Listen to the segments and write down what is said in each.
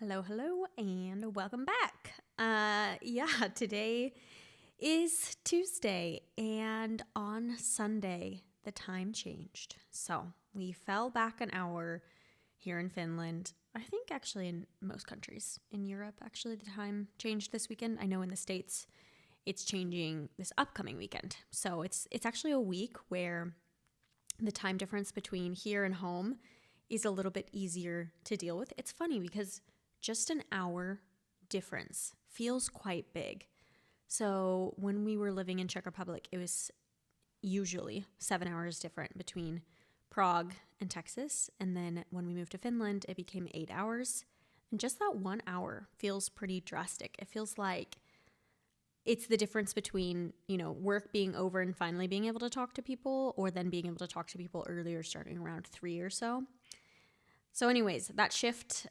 Hello, and welcome back. Today is Tuesday, and on Sunday, the time changed. So we fell back an hour here in Finland. I think actually in most countries in Europe, actually, the time changed this weekend. I know in the States, it's changing this upcoming weekend. So it's actually a week where the time difference between here and home is a little bit easier to deal with. It's funny because just an hour difference feels quite big. So when we were living in Czech Republic, it was usually 7 hours different between Prague and Texas. And then when we moved to Finland, it became 8 hours. And just that 1 hour feels pretty drastic. It feels like it's the difference between, work being over and finally being able to talk to people, or then being able to talk to people earlier, starting around 3 or so. So anyways, that shift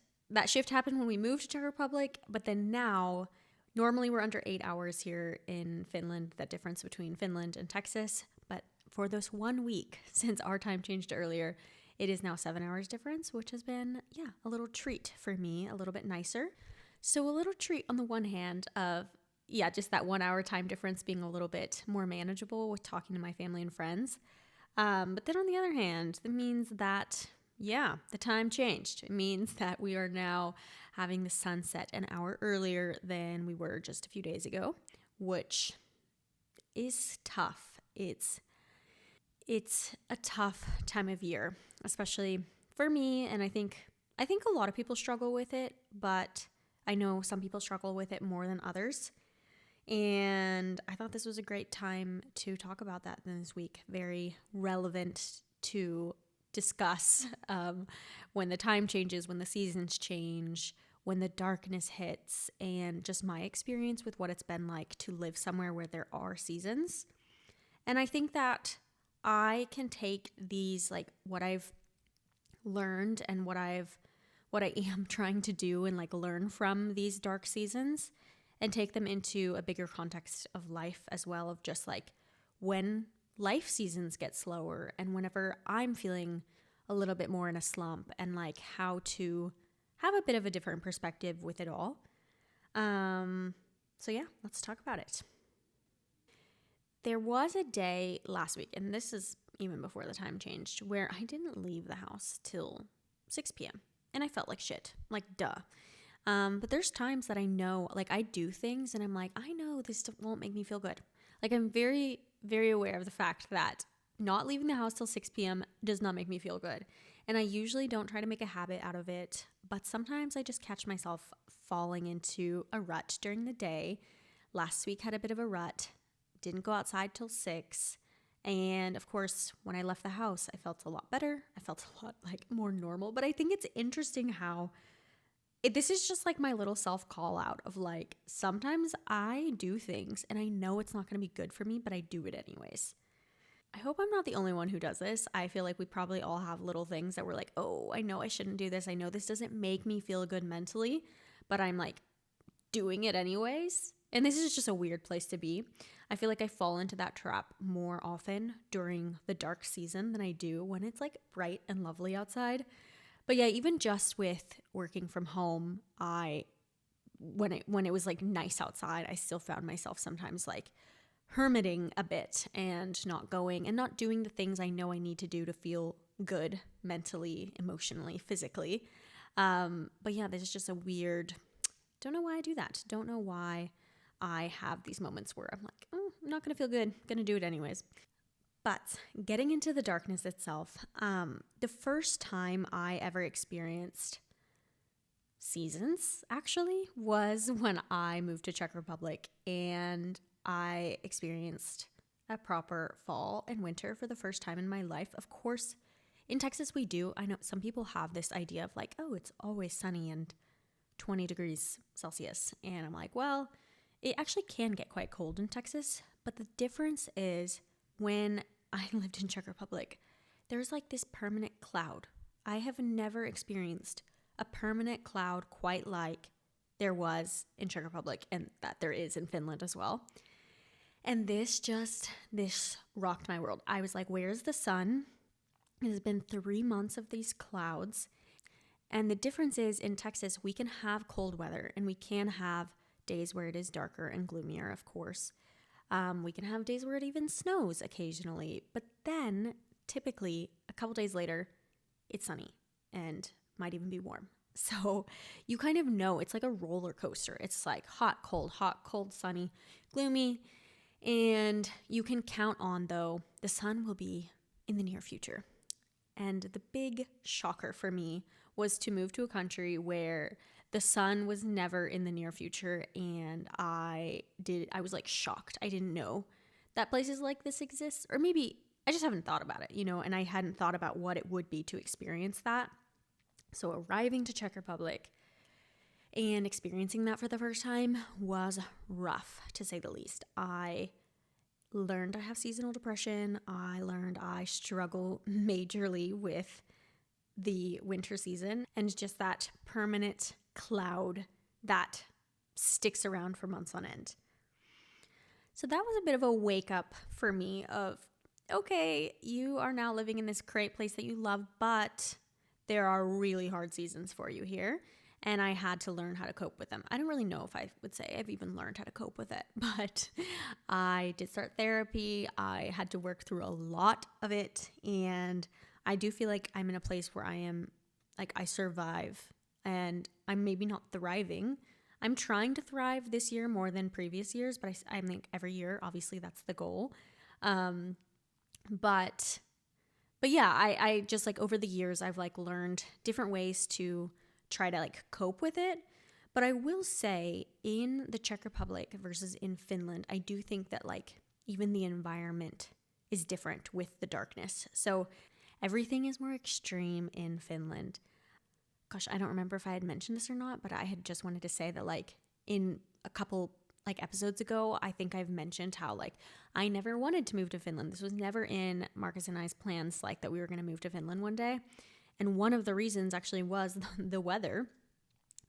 happened when we moved to Czech Republic, but then now, normally we're under 8 hours here in Finland, that difference between Finland and Texas. But for this 1 week, since our time changed earlier, it is now 7 hours difference, which has been, a little treat for me, a little bit nicer. So a little treat on the one hand of, just that 1 hour time difference being a little bit more manageable with talking to my family and friends. But then on the other hand, that means that, the time changed. It means that we are now having the sunset an hour earlier than we were just a few days ago, which is tough. It's a tough time of year, especially for me, and I think a lot of people struggle with it, but I know some people struggle with it more than others. And I thought this was a great time to talk about that this week. Very relevant to discuss when the time changes, when the seasons change, when the darkness hits, and just my experience with what it's been like to live somewhere where there are seasons. And I think that I can take these, like what I've learned and what I am trying to do and like learn from these dark seasons, and take them into a bigger context of life as well, of just like when life seasons get slower and whenever I'm feeling a little bit more in a slump, and like how to have a bit of a different perspective with it all. Let's talk about it. There was a day last week, and this is even before the time changed, where I didn't leave the house till 6 p.m. and I felt like shit, like duh. But there's times that I know, like I do things and I'm like, I know this won't make me feel good. Like I'm very, very aware of the fact that not leaving the house till 6 p.m. does not make me feel good. And I usually don't try to make a habit out of it, but sometimes I just catch myself falling into a rut during the day. Last week had a bit of a rut, didn't go outside till 6. And of course, when I left the house, I felt a lot better. I felt a lot like more normal, but I think it's interesting how this is just like my little self call out of like, sometimes I do things and I know it's not going to be good for me, but I do it anyways. I hope I'm not the only one who does this. I feel like we probably all have little things that we're like, oh, I know I shouldn't do this. I know this doesn't make me feel good mentally, but I'm like doing it anyways. And this is just a weird place to be. I feel like I fall into that trap more often during the dark season than I do when it's like bright and lovely outside. But yeah, even just with working from home, when it was like nice outside, I still found myself sometimes like hermiting a bit and not going and not doing the things I know I need to do to feel good mentally, emotionally, physically. But yeah, there's just a weird, don't know why I do that. Don't know why I have these moments where I'm like, oh, I'm not going to feel good. Going to do it anyways. But getting into the darkness itself, the first time I ever experienced seasons actually was when I moved to Czech Republic, and I experienced a proper fall and winter for the first time in my life. Of course, in Texas we do. I know some people have this idea of like, oh, it's always sunny and 20 degrees Celsius. And I'm like, well, it actually can get quite cold in Texas. But the difference is when I lived in Czech Republic, there's like this permanent cloud. I have never experienced a permanent cloud quite like there was in Czech Republic, and that there is in Finland as well. And this rocked my world. I was like, where's the sun? It has been 3 months of these clouds. And the difference is in Texas, we can have cold weather and we can have days where it is darker and gloomier, of course. We can have days where it even snows occasionally. But then typically a couple days later, it's sunny and might even be warm. So you kind of know it's like a roller coaster. It's like hot, cold, sunny, gloomy. And you can count on, though, the sun will be in the near future. And the big shocker for me was to move to a country where the sun was never in the near future. And I was like shocked. I didn't know that places like this exist. Or maybe I just haven't thought about it, and I hadn't thought about what it would be to experience that. So arriving to Czech Republic and experiencing that for the first time was rough, to say the least. I learned I have seasonal depression. I learned I struggle majorly with the winter season and just that permanent cloud that sticks around for months on end. So that was a bit of a wake up for me of, okay, you are now living in this great place that you love, but there are really hard seasons for you here. And I had to learn how to cope with them. I don't really know if I would say I've even learned how to cope with it, but I did start therapy. I had to work through a lot of it. And I do feel like I'm in a place where I am, like, I survive and I'm maybe not thriving. I'm trying to thrive this year more than previous years, but I think every year, obviously that's the goal. But yeah, I just like over the years, I've like learned different ways to try to like cope with it. But I will say in the Czech Republic versus in Finland, I do think that like even the environment is different with the darkness. So everything is more extreme in Finland. Gosh, I don't remember if I had mentioned this or not, but I had just wanted to say that like in a couple like episodes ago, I think I've mentioned how like I never wanted to move to Finland. This was never in Marcus and I's plans, like that we were going to move to Finland one day. And one of the reasons actually was the weather,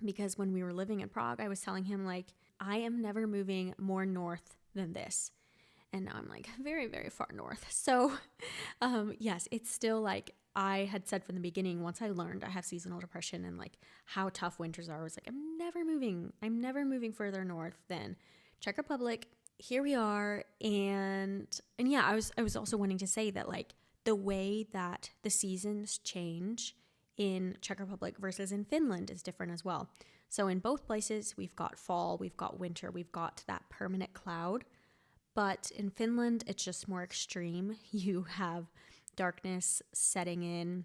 because when we were living in Prague, I was telling him like, I am never moving more north than this. And now I'm like very, very far north. So yes, it's still like I had said from the beginning, once I learned I have seasonal depression and like how tough winters are, I was like, I'm never moving further north than Czech Republic. Here we are. And yeah, I was also wanting to say that like the way that the seasons change in Czech Republic versus in Finland is different as well. So in both places, we've got fall, we've got winter, we've got that permanent cloud. But in Finland, it's just more extreme. You have darkness setting in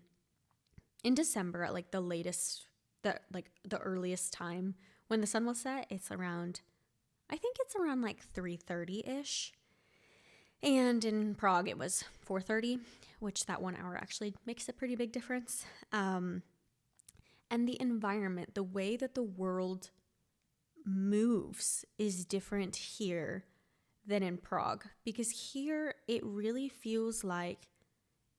December at like the latest, the earliest time when the sun will set. It's around, I think it's around like 3:30-ish. And in Prague, it was 4:30, which that 1 hour actually makes a pretty big difference. And the environment, the way that the world moves is different here than in Prague, because here it really feels like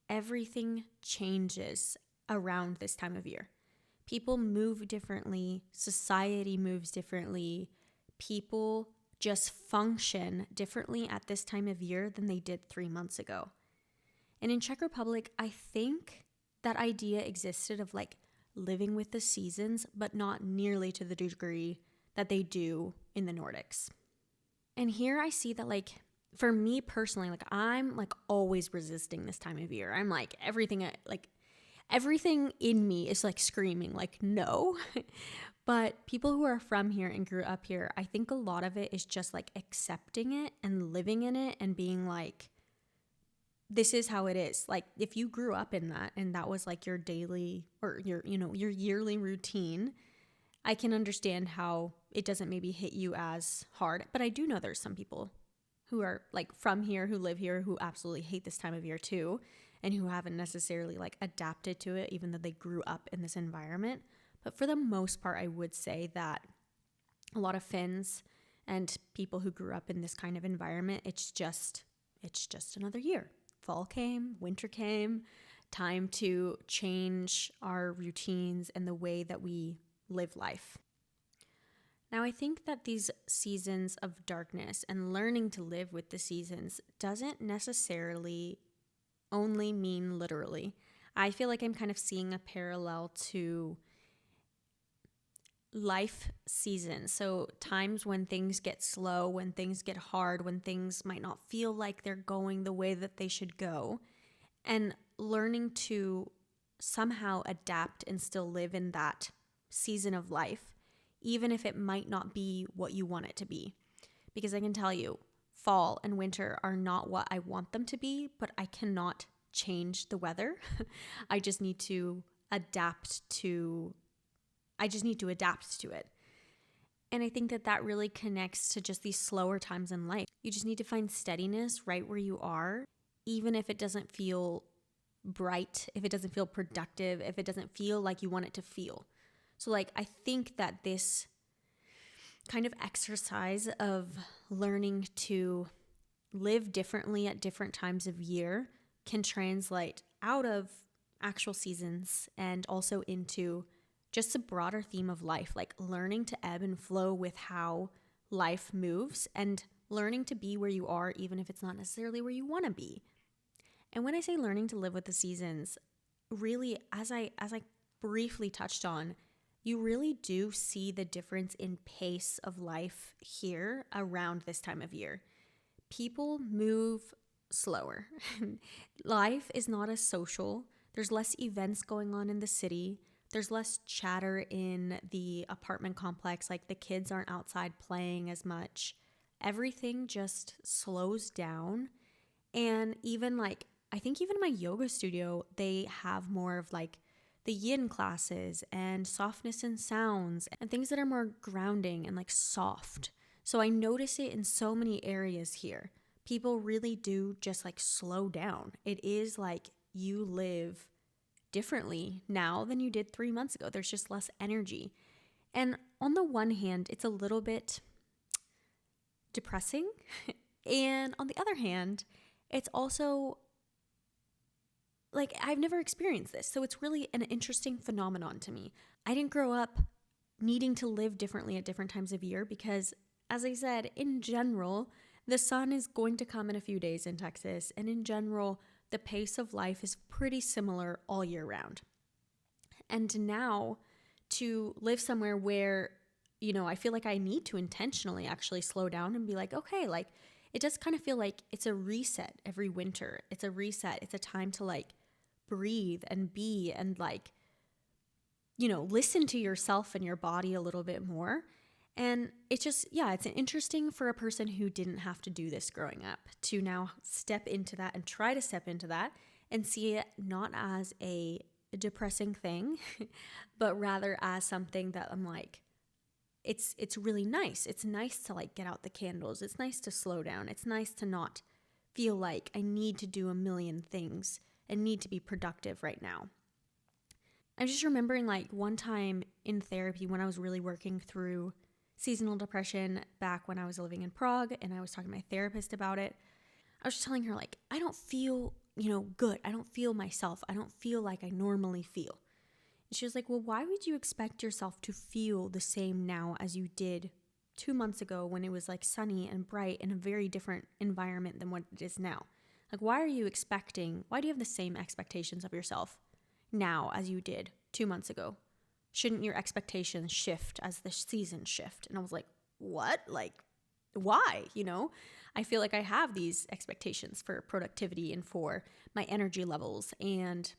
everything changes around this time of year. People move differently, society moves differently, people just function differently at this time of year than they did 3 months ago. And in Czech Republic, I think that idea existed of like living with the seasons, but not nearly to the degree that they do in the Nordics. And here I see that like, for me personally, like I'm like always resisting this time of year. I'm like everything in me is like screaming like no. But people who are from here and grew up here, I think a lot of it is just like accepting it and living in it and being like, this is how it is. Like if you grew up in that and that was like your daily or your yearly routine, I can understand how it doesn't maybe hit you as hard. But I do know there's some people who are like from here, who live here, who absolutely hate this time of year too, and who haven't necessarily like adapted to it, even though they grew up in this environment. But for the most part, I would say that a lot of Finns and people who grew up in this kind of environment, it's just another year. Fall came, winter came, time to change our routines and the way that we live life. Now, I think that these seasons of darkness and learning to live with the seasons doesn't necessarily only mean literally. I feel like I'm kind of seeing a parallel to life seasons. So times when things get slow, when things get hard, when things might not feel like they're going the way that they should go, and learning to somehow adapt and still live in that season of life, even if it might not be what you want it to be. Because I can tell you, fall and winter are not what I want them to be, but I cannot change the weather. I just need to adapt to it. And I think that that really connects to just these slower times in life. You just need to find steadiness right where you are, even if it doesn't feel bright, if it doesn't feel productive, if it doesn't feel like you want it to feel. So like, I think that this kind of exercise of learning to live differently at different times of year can translate out of actual seasons and also into just a broader theme of life, like learning to ebb and flow with how life moves and learning to be where you are, even if it's not necessarily where you want to be. And when I say learning to live with the seasons, really, as I briefly touched on, you really do see the difference in pace of life here around this time of year. People move slower. Life is not as social. There's less events going on in the city. There's less chatter in the apartment complex. Like the kids aren't outside playing as much. Everything just slows down. And even like, I think even in my yoga studio, they have more of like the yin classes and softness and sounds and things that are more grounding and like soft. So I notice it in so many areas here. People really do just like slow down. It is like you live differently now than you did 3 months ago. There's just less energy. And on the one hand, it's a little bit depressing. And on the other hand, it's also like I've never experienced this. So it's really an interesting phenomenon to me. I didn't grow up needing to live differently at different times of year because, as I said, in general, the sun is going to come in a few days in Texas. And in general, the pace of life is pretty similar all year round. And now to live somewhere where, you know, I feel like I need to intentionally actually slow down and be like, okay, like it does kind of feel like it's a reset every winter. It's a reset. It's a time to like breathe and be and like, you know, listen to yourself and your body a little bit more. And it's just, yeah, it's interesting for a person who didn't have to do this growing up to now step into that and try to step into that and see it not as a depressing thing, but rather as something that I'm like, it's really nice. It's nice to like get out the candles. It's nice to slow down. It's nice to not feel like I need to do a million things and need to be productive right now. I'm just remembering like one time in therapy when I was really working through seasonal depression back when I was living in Prague and I was talking to my therapist about it. I was just telling her like, I don't feel, you know, good. I don't feel myself. I don't feel like I normally feel. And she was like, well, why would you expect yourself to feel the same now as you did 2 months ago when it was like sunny and bright in a very different environment than what it is now? Like, why do you have the same expectations of yourself now as you did 2 months ago? Shouldn't your expectations shift as the seasons shift? And I was like, what? Like, why? You know, I feel like I have these expectations for productivity and for my energy levels. And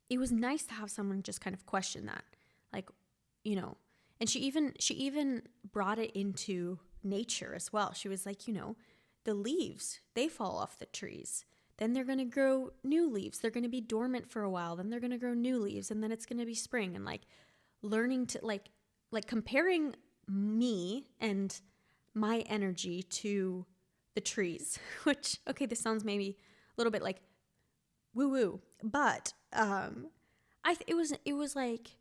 it was nice to have someone just kind of question that. Like, you know, and she even brought it into nature as well. She was like, you know, the leaves, they fall off the trees. Then they're going to grow new leaves. They're going to be dormant for a while. Then they're going to grow new leaves. And then it's going to be spring. And like learning to like comparing me and my energy to the trees, which, okay, this sounds maybe a little bit like woo woo, but it was like,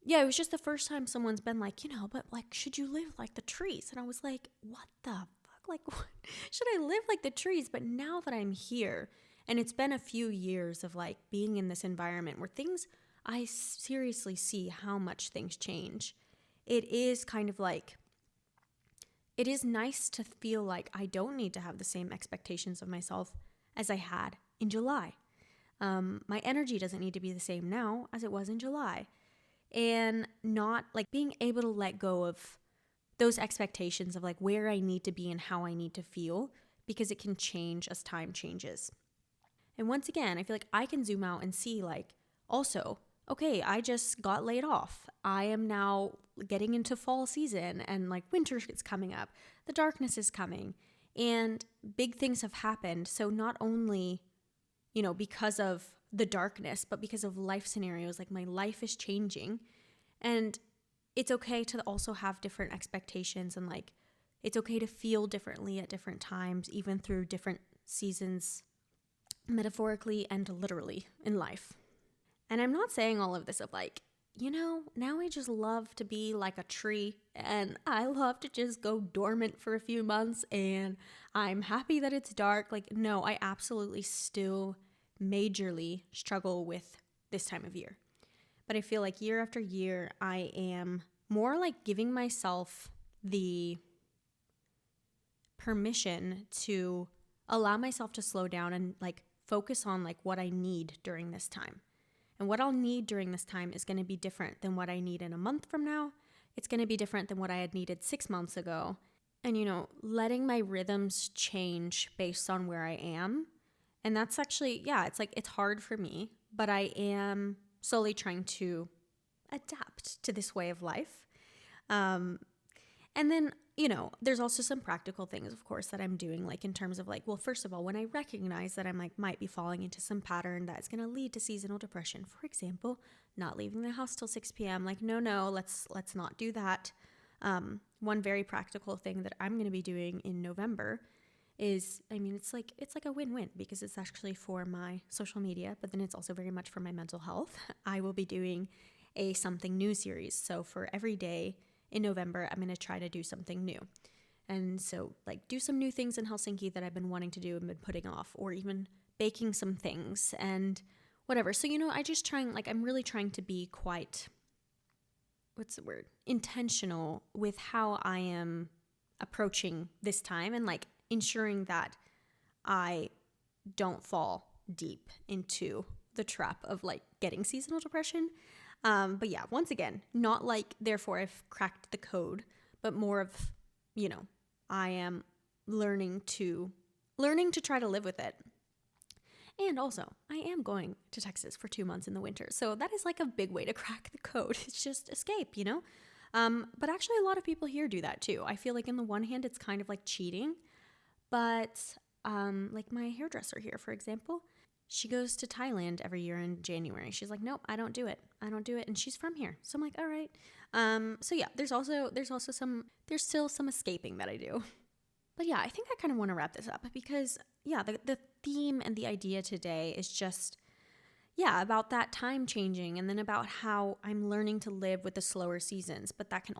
yeah, it was just the first time someone's been like, you know, but like, should you live like the trees? And I was like, what the fuck? Like, what? Should I live like the trees? But now that I'm here, and it's been a few years of like being in this environment where I seriously see how much things change. It is kind of like, it is nice to feel like I don't need to have the same expectations of myself as I had in July. My energy doesn't need to be the same now as it was in July. and not like being able to let go of those expectations of like where I need to be and how I need to feel, because it can change as time changes. And once again, I feel like I can zoom out and see like also, okay, I just got laid off. I am now getting into fall season and like winter is coming up. The darkness is coming and big things have happened. So not only, because of the darkness, but because of life scenarios, like my life is changing. And it's okay to also have different expectations and like it's okay to feel differently at different times, even through different seasons, metaphorically and literally in life. And I'm not saying all of this of like, now I just love to be like a tree and I love to just go dormant for a few months and I'm happy that it's dark. Like, no, I absolutely still majorly struggle with this time of year. But I feel like year after year, I am more like giving myself the permission to allow myself to slow down and like focus on like what I need during this time. And what I'll need during this time is going to be different than what I need in a month from now. It's going to be different than what I had needed 6 months ago. And, letting my rhythms change based on where I am. And that's actually, it's like, it's hard for me, but I am slowly trying to adapt to this way of life. And then, there's also some practical things, of course, that I'm doing, like in terms of like, well, first of all, when I recognize that I'm like, might be falling into some pattern that's going to lead to seasonal depression, for example, not leaving the house till 6 p.m. Like, no, let's not do that. One very practical thing that I'm going to be doing in November is, it's like a win-win because it's actually for my social media, but then it's also very much for my mental health. I will be doing a something new series. So for every day in November, I'm going to try to do something new. And so like do some new things in Helsinki that I've been wanting to do and been putting off, or even baking some things and whatever. So, I'm really trying to be quite, intentional with how I am approaching this time and like ensuring that I don't fall deep into the trap of like getting seasonal depression. But yeah, once again, not like therefore I've cracked the code, but more of, I am learning to try to live with it. And also, I am going to Texas for 2 months in the winter. So that is like a big way to crack the code. It's just escape, But actually a lot of people here do that too. I feel like on the one hand, it's kind of like cheating, but like my hairdresser here, for example, she goes to Thailand every year in January. She's like, nope, I don't do it. And she's from here. So I'm like, all right. So yeah, there's still some escaping that I do. But yeah, I think I kind of want to wrap this up because the theme and the idea today is just, about that time changing and then about how I'm learning to live with the slower seasons. But that can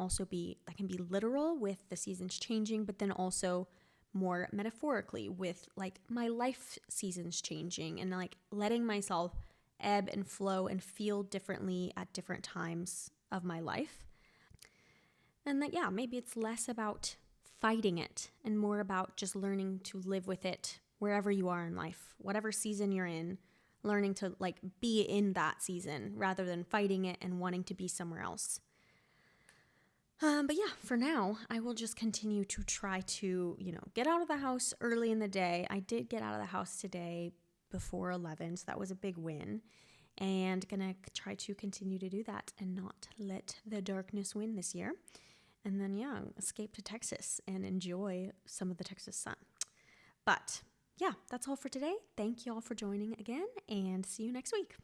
be literal with the seasons changing, but then also more metaphorically with like my life seasons changing and like letting myself ebb and flow and feel differently at different times of my life. And that, maybe it's less about fighting it and more about just learning to live with it wherever you are in life, whatever season you're in, learning to like be in that season rather than fighting it and wanting to be somewhere else. But for now, I will just continue to try to, get out of the house early in the day. I did get out of the house today before 11, so that was a big win. And gonna try to continue to do that and not let the darkness win this year. And then, escape to Texas and enjoy some of the Texas sun. But that's all for today. Thank you all for joining again and see you next week.